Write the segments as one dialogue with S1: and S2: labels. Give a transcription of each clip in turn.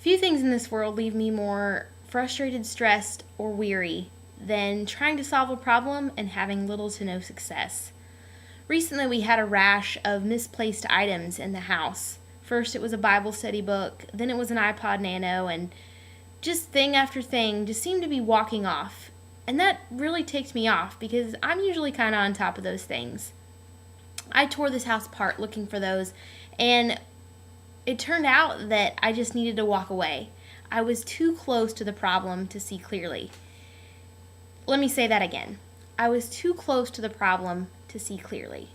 S1: Few things in this world leave me more frustrated, stressed, or weary than trying to solve a problem and having little to no success. Recently, we had a rash of misplaced items in the house. First, it was a Bible study book, then it was an iPod Nano, and just thing after thing just seemed to be walking off. And that really ticked me off because I'm usually kind of on top of those things. I tore this house apart looking for those, and it turned out that I just needed to walk away. I was too close to the problem to see clearly. Let me say that again. I was too close to the problem to see clearly.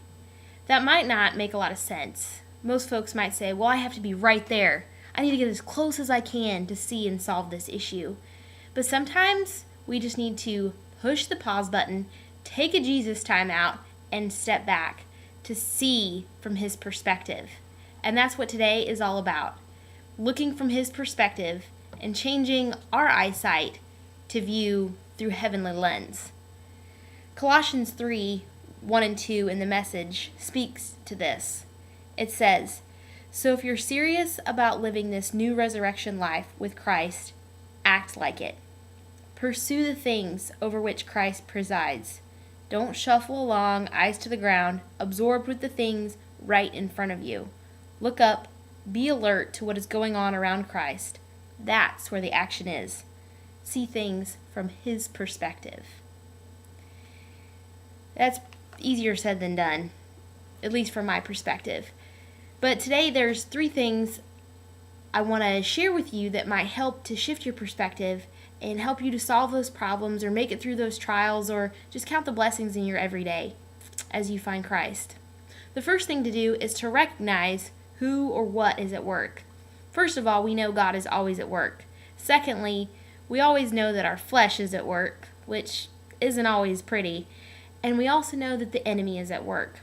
S1: That might not make a lot of sense. Most folks might say, well, I have to be right there. I need to get as close as I can to see and solve this issue. But sometimes we just need to push the pause button, take a Jesus time out, and step back to see from his perspective. And that's what today is all about. Looking from his perspective and changing our eyesight to view through heavenly lens. Colossians 3:1-2 in the Message speaks to this. It says, "So if you're serious about living this new resurrection life with Christ, act like it. Pursue the things over which Christ presides. Don't shuffle along, eyes to the ground, absorbed with the things right in front of you. Look up, be alert to what is going on around Christ. That's where the action is. See things from his perspective." That's easier said than done, at least from my perspective. But today there's 3 things I want to share with you that might help to shift your perspective and help you to solve those problems or make it through those trials or just count the blessings in your everyday as you find Christ. The first thing to do is to recognize who or what is at work. First of all, we know God is always at work. Secondly, we always know that our flesh is at work, which isn't always pretty. And we also know that the enemy is at work.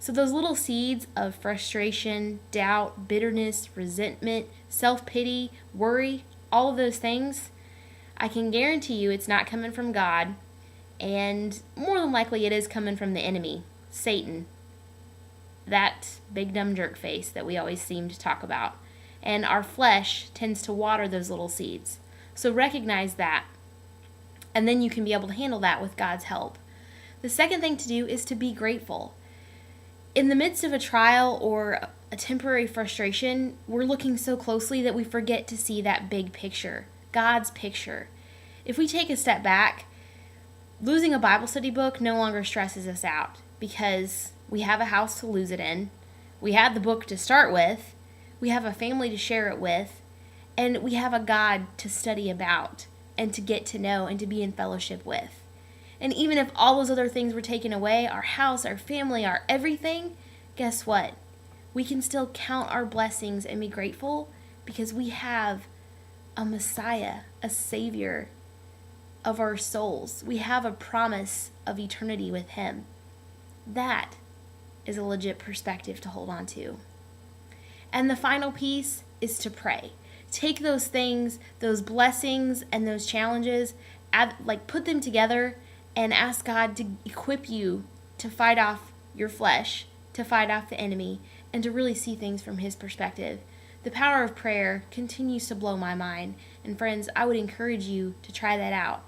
S1: So those little seeds of frustration, doubt, bitterness, resentment, self-pity, worry, all of those things, I can guarantee you it's not coming from God, and more than likely it is coming from the enemy, Satan, that big dumb jerk face that we always seem to talk about. And our flesh tends to water those little seeds. So recognize that, and then you can be able to handle that with God's help. The second thing to do is to be grateful. In the midst of a trial or a temporary frustration, we're looking so closely that we forget to see that big picture, God's picture. If we take a step back, losing a Bible study book no longer stresses us out because we have a house to lose it in, we had the book to start with, we have a family to share it with, and we have a God to study about and to get to know and to be in fellowship with. And even if all those other things were taken away, our house, our family, our everything, guess what? We can still count our blessings and be grateful because we have a Messiah, a Savior of our souls. We have a promise of eternity with him. That is a legit perspective to hold on to. And the final piece is to pray. Take those things, those blessings and those challenges, put them together and ask God to equip you to fight off your flesh, to fight off the enemy, and to really see things from his perspective. The power of prayer continues to blow my mind. And friends, I would encourage you to try that out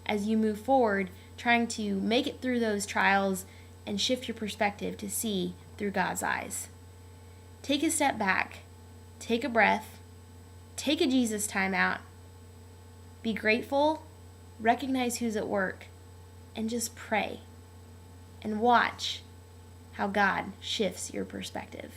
S1: as you move forward, trying to make it through those trials and shift your perspective to see through God's eyes. Take a step back, take a breath, take a Jesus time out, be grateful, recognize who's at work, and just pray and watch how God shifts your perspective.